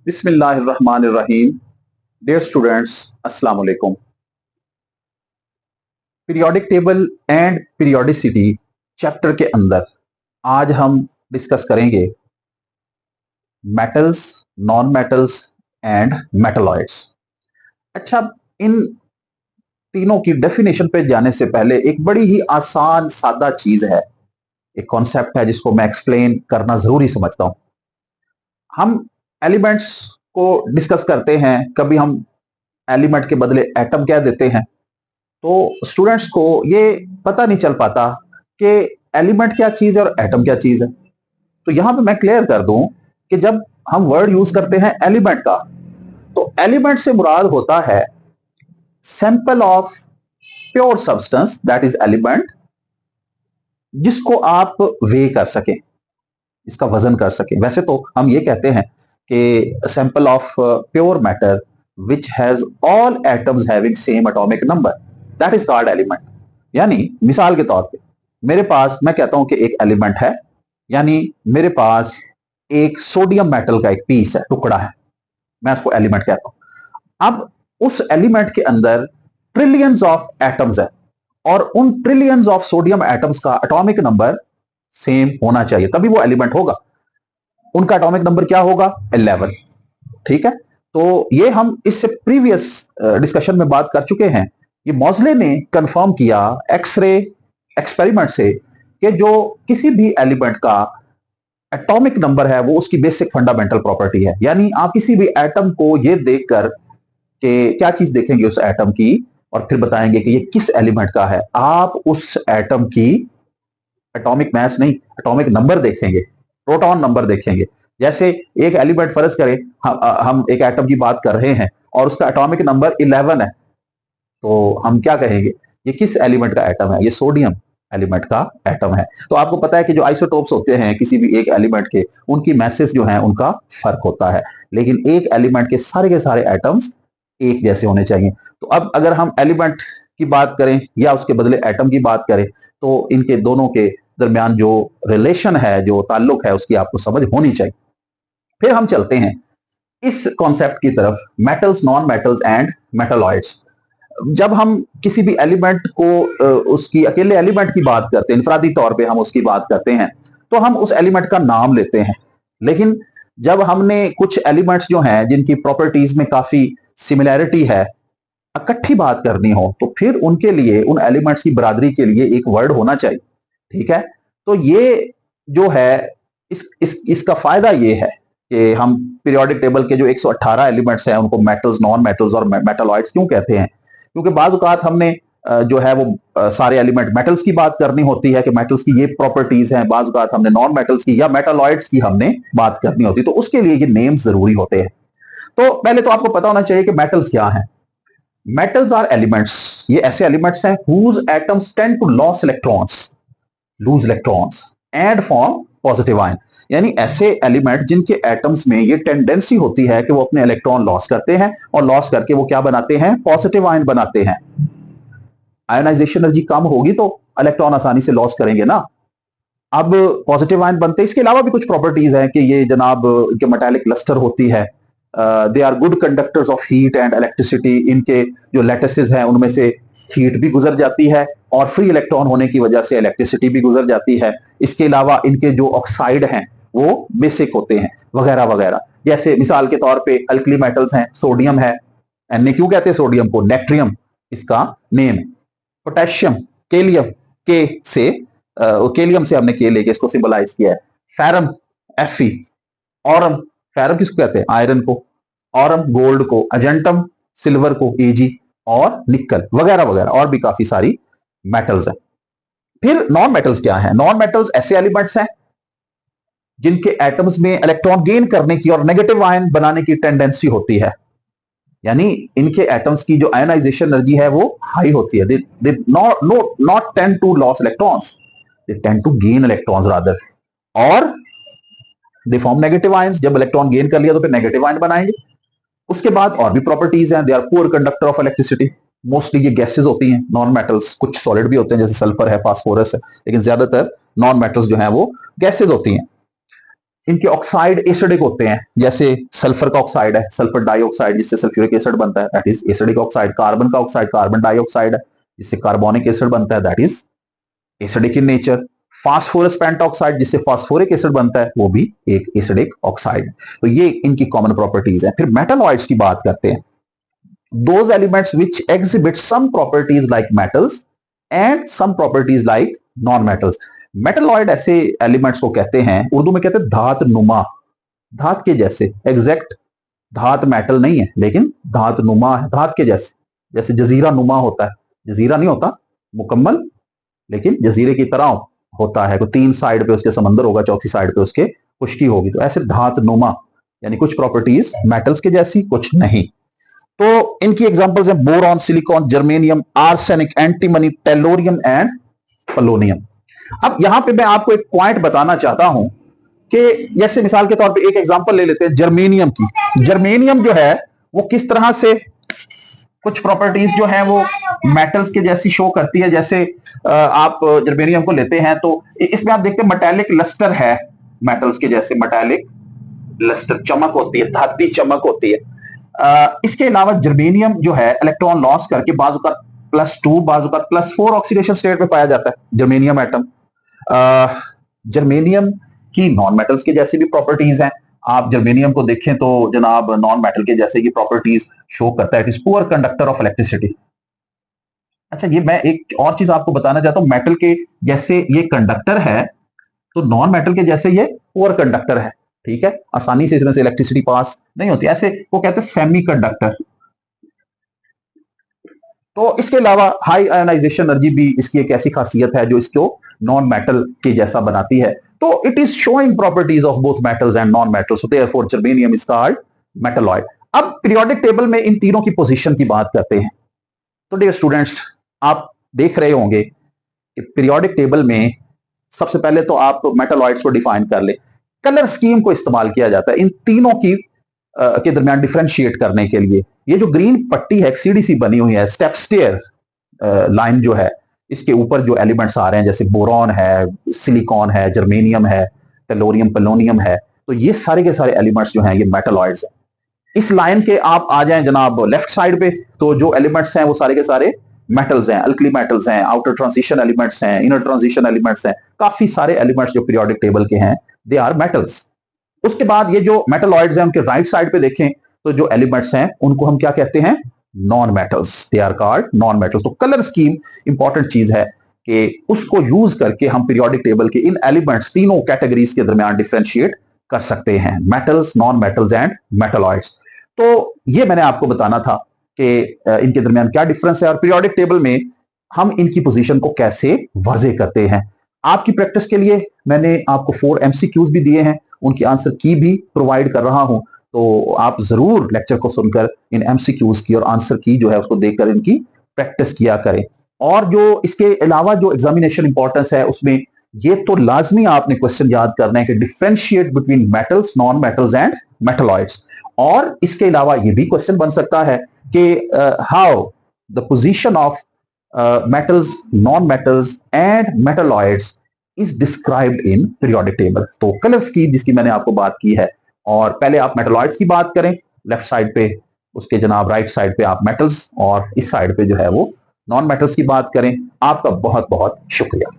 बिस्मिल्लाहिर्रहमानिर्रहीम। Dear students, अस्सलाम वालेकुम। Periodic table and periodicity chapter के अंदर आज हम डिस्कस करेंगे metals, non metals and metalloids. अच्छा, इन तीनों की डेफिनेशन पे जाने से पहले एक बड़ी ही आसान सादा चीज है, एक कॉन्सेप्ट है जिसको मैं एक्सप्लेन करना जरूरी समझता हूं। हम एलिमेंट्स को डिस्कस करते हैं, कभी हम एलिमेंट के बदले एटम कह देते हैं, तो स्टूडेंट्स को ये पता नहीं चल पाता कि एलिमेंट क्या चीज है और एटम क्या चीज है। तो यहां पे मैं क्लियर कर दूं कि जब हम वर्ड यूज करते हैं एलिमेंट का, तो एलिमेंट से मुराद होता है sample of pure substance that is element, जिसको आप वे कर सकें, इसका वजन कर सकें। वैसे तो हम ये कहते हैं कि sample of pure matter which has all atoms having same atomic number, that is called element. यानी मिसाल के तौर पे मेरे पास, मैं कहता हूं कि एक एलिमेंट है, यानी मेरे पास एक सोडियम मेटल का एक पीस है, टुकड़ा है, मैं उसको एलिमेंट कहता हूं। अब उस एलिमेंट के अंदर ट्रिलियंस ऑफ एटम्स है और उन ट्रिलियंस ऑफ सोडियम एटम्स का एटॉमिक नंबर सेम होना चाहिए, तभी वो एलिमेंट होगा। उनका एटॉमिक नंबर क्या होगा? 11। ठीक है, तो ये हम इससे प्रीवियस डिस्कशन में बात कर चुके हैं। ये मॉजले ने कंफर्म किया एक्सरे एक्सपेरिमेंट से कि जो किसी भी एलिमेंट का एटॉमिक नंबर है वो उसकी बेसिक फंडामेंटल प्रॉपर्टी है। यानी आप किसी भी एटम को ये देखकर कि क्या चीज देखेंगे उस एटम की और फिर बताएंगे कि ये किस एलिमेंट का है, आप उस एटम की एटॉमिक मैस नहीं, एटॉमिक नंबर देखेंगे, प्रोटॉन नंबर देखेंगे। जैसे एक एलिमेंट, फर्ज करें हम एक एटम की बात कर रहे हैं और उसका एटॉमिक नंबर 11 है, तो हम क्या कहेंगे? ये किस एलिमेंट का एटम है? ये सोडियम एलिमेंट का एटम है। तो आपको पता है कि जो आइसोटोप्स होते हैं किसी भी एक एलिमेंट के, उनकी मैसेज जो है उनका फर्क होता है, लेकिन एक एलिमेंट के सारे एटम्स एक जैसे होने चाहिए। तो अब अगर हम एलिमेंट की बात करें या उसके बदले एटम की बात करें, तो इनके दोनों के दरमियान जो रिलेशन है, जो ताल्लुक है, उसकी आपको समझ होनी चाहिए। फिर हम चलते हैं इस कॉन्सेप्ट की तरफ, metals, non metals and metalloids. जब हम किसी भी एलिमेंट को उसकी अकेले एलिमेंट की बात करते हैं, इंफरादी तौर पे हम उसकी बात करते हैं, तो हम उस एलिमेंट का नाम लेते हैं। लेकिन जब हमने कुछ एलिमेंट्स जो हैं जिनकी प्रॉपर्टीज में काफी सिमिलैरिटी है, इकट्ठी बात करनी हो, तो फिर उनके लिए, उन एलिमेंट्स की बरादरी के लिए एक वर्ड होना चाहिए। ठीक है, तो ये जो है, इसका फायदा ये है कि हम पीरियोडिक टेबल के जो 118 एलिमेंट्स हैं उनको मेटल्स, नॉन मेटल्स और मेटलॉइड्स क्यों कहते हैं? क्योंकि बाज़ औक़ात हमने जो है वो सारे एलिमेंट मेटल्स की बात करनी होती है कि मेटल्स की ये प्रॉपर्टीज हैं, बाज़ औक़ात हमने नॉन मेटल्स की या मेटलॉइड्स की हमने बात करनी होती है, तो उसके लिए ये नेम्स जरूरी होते हैं। तो पहले तो आपको पता होना चाहिए कि मेटल्स क्या हैं। मेटल्स आर एलिमेंट्स, ये ऐसे एलिमेंट्स हैं whose atoms tend to lose electrons and form positive ion. यानी ऐसे एलिमेंट जिनके एटम्स में ये टेंडेंसी होती है कि वो अपने इलेक्ट्रॉन लॉस करते हैं और लॉस करके वो क्या बनाते हैं? पॉजिटिव आयन बनाते हैं। आयनाइजेशन एनर्जी कम होगी तो इलेक्ट्रॉन आसानी से लॉस करेंगे ना। अब पॉजिटिव आयन बनते हैं, इसके अलावा भी कुछ प्रॉपर्टीज हैं कि ये जनाब इनके मेटालिक लस्टर होती है, they are good conductors of heat and electricity. इनके जो लैटिसेस हैं उनमें से हीट भी गुजर जाती है और फ्री इलेक्ट्रॉन होने की वजह से इलेक्ट्रिसिटी भी गुजर जाती है। इसके अलावा इनके जो ऑक्साइड हैं वो बेसिक होते हैं, वगैरह वगैरह। जैसे मिसाल के तौर पे अल्कली मेटल्स हैं, सोडियम है, एन क्यों कहते हैं सोडियम को? नेट्रियम इसका नेम है। पोटेशियम, केलियम, के से केलियम से हमने के लेके इसको सिंबलाइज किया है। फेरम, एफी। ऑरम, फेरम किसको कहते हैं? आयरन को। ऑरम, गोल्ड को। अजेंटम, सिल्वर को, एजी। और निकल, वगैरह वगैरह, और भी काफी सारी मेटल्स हैं। फिर नॉन मेटल्स क्या है? नॉन मेटल्स ऐसे एलिमेंट्स हैं जिनके एटम्स में इलेक्ट्रॉन गेन करने की और नेगेटिव आयन बनाने की टेंडेंसी होती है। यानी इनके एटम्स की जो आयनाइजेशन एनर्जी है वो हाई होती है। They not tend to loss electrons, they tend to gain electrons rather, और दे फॉर्म नेगेटिव आयंस। जब इलेक्ट्रॉन गेन कर लिया तो फिर नेगेटिव आयन बनाएंगे। उसके बाद और भी प्रॉपर्टीज हैं, they are poor conductor of electricity. Mostly ये गैसेज होती हैं नॉन मेटल्स, कुछ सॉलिड भी होते हैं जैसे सल्फर है, फास्फोरस है, लेकिन ज्यादातर नॉन मेटल्स जो हैं वो गैसेज होती हैं। इनके ऑक्साइड एसिडिक होते हैं, जैसे सल्फर का ऑक्साइड है, सल्फर डाइऑक्साइड जिससे सल्फ्यूरिक एसिड बनता है, that is acidic oxide. Carbon का ऑक्साइड कार्बन डाइऑक्साइड है, जिससे कार्बोनिक एसिड बनता है, that is acidic in nature. Phosphorus pentoxide जिससे फास्फोरिक एसिड बनता है, वो भी एक एसिडिक ऑक्साइड। तो ये इनकी कॉमन प्रॉपर्टीज है। फिर मेटलॉइड्स की बात करते हैं। Those elements which exhibit some properties like metals and some properties like non metals. Metalloid ऐसे एलिमेंट्स को कहते हैं, उर्दू में कहते हैं धात नुमा, धात के जैसे। एग्जैक्ट धात मेटल नहीं है, लेकिन धात नुमा है, धात के जैसे। जैसे जजीरा नुमा होता है, जजीरा नहीं होता मुकम्मल, लेकिन जजीरे की तरह होता है। कोई 3 साइड पे उसके समंदर होगा, चौथी साइड पे उसके खुश्की होगी। तो ऐसे धात नुमा, यानी कुछ प्रॉपर्टीज मेटल्स के जैसी, कुछ नहीं। तो इनकी एग्जांपल्स हैं boron, silicon, germanium, arsenic, antimony, tellurium and polonium. अब यहां पे मैं आपको एक पॉइंट बताना चाहता हूं कि जैसे मिसाल के तौर पे एक एग्जांपल ले लेते हैं जर्मेनियम की। जर्मेनियम जो है वो किस तरह से कुछ प्रॉपर्टीज जो है वो मेटल्स के जैसी शो करती है। जैसे आप जर्मेनियम को लेते हैं तो इसमें आप देखते हैं मेटालिक लस्टर है, मेटल्स के जैसे मेटालिक लस्टर, चमक होती है, धाती चमक होती है। इसके अलावा जर्मेनियम जो है इलेक्ट्रॉन लॉस करके बाजू का +2 बाजू का +4 ऑक्सीडेशन स्टेट में पाया जाता है जर्मेनियम एटम। जर्मेनियम की नॉन मेटल्स के जैसी भी प्रॉपर्टीज हैं। आप जर्मेनियम को देखें तो जनाब नॉन मेटल के जैसे की प्रॉपर्टीज शो करता है। It is poor conductor of electricity. अच्छा, ये मैं एक और चीज आपको बताना चाहता हूं, मेटल के जैसे ये कंडक्टर है, तो नॉन मेटल के जैसे ये पुअर कंडक्टर है। ठीक है, आसानी से इसमें से इलेक्ट्रिसिटी पास नहीं होती, ऐसे वो कहते हैं सेमी कंडक्टर। तो इसके अलावा हाई आयोनाइजेशन एनर्जी भी इसकी एक ऐसी खासियत है जो इसको नॉन मेटल के जैसा बनाती है। तो it is showing properties of both metals and non metals, so therefore germanium is called metalloid. अब पीरियोडिक टेबल में इन तीनों की पोजीशन की बात करते हैं। तो डियर स्टूडेंट्स, आप देख रहे होंगे कि पीरियोडिक टेबल में सबसे पहले तो आप मेटलॉइड्स को डिफाइन कर ले। कलर स्कीम को इस्तेमाल किया जाता है इन तीनों की के दरमियान डिफरेंशिएट करने के लिए। ये जो ग्रीन पट्टी है, एक सीढ़ी सी बनी हुई है, स्टेप स्टेयर लाइन जो है, इसके ऊपर जो एलिमेंट्स आ रहे हैं जैसे बोरॉन है, सिलिकॉन है, जर्मेनियम है, टेलोरियम, पोलोनियम है, तो ये सारे के सारे एलिमेंट्स जो हैं ये मेटलॉइड्स हैं। इस लाइन के आप आ जाएं जनाब लेफ्ट साइड पे, तो जो एलिमेंट्स हैं वो सारे के सारे मेटल्स हैं, अल्कली मेटल्स हैं, आउटर ट्रांजिशन एलिमेंट्स हैं, इनर ट्रांजिशन एलिमेंट्स हैं, काफी सारे एलिमेंट्स जो पीरियोडिक टेबल के हैं दे आर मेटल्स। उसके बाद ये जो मेटलॉइड्स हैं उनके राइट साइड पे देखें तो जो एलिमेंट्स हैं उनको हम क्या कहते हैं, non metals, they are called non metals. तो कलर स्कीम इंपॉर्टेंट चीज है कि उसको यूज करके हम पीरियोडिक टेबल के इन एलिमेंट्स तीनों कैटेगरीज के दरमियान डिफरेंशिएट कर सकते हैं, metals, non metals and metalloids. तो ये मैंने आपको बताना था कि इनके दरमियान क्या डिफरेंस है और पीरियोडिक टेबल में हम इनकी पोजीशन को कैसे वाजे करते हैं। आपकी प्रैक्टिस के लिए मैंने आपको 4 MCQs भी दिए हैं, उनकी आंसर की भी प्रोवाइड कर रहा हूं। तो आप जरूर लेक्चर को सुनकर इन MCQs की और आंसर की जो है उसको देखकर इनकी प्रैक्टिस किया करें। और जो इसके अलावा जो एग्जामिनेशन इंपॉर्टेंस है उसमें ये तो लाजमी आपने क्वेश्चन याद करना है कि differentiate between metals, non metals and metalloids. और इसके अलावा ये भी क्वेश्चन बन सकता है कि how the position of metals, non-metals and metalloids is described in periodic table। तो कलर स्कीम जिसकी मैंने आपको बात की है, और पहले आप मेटलॉइड्स की बात करें लेफ्ट साइड पे, उसके जनाब राइट साइड पे आप मेटल्स, और इस साइड पे जो है वो नॉन मेटल्स की बात करें। आपका बहुत बहुत शुक्रिया।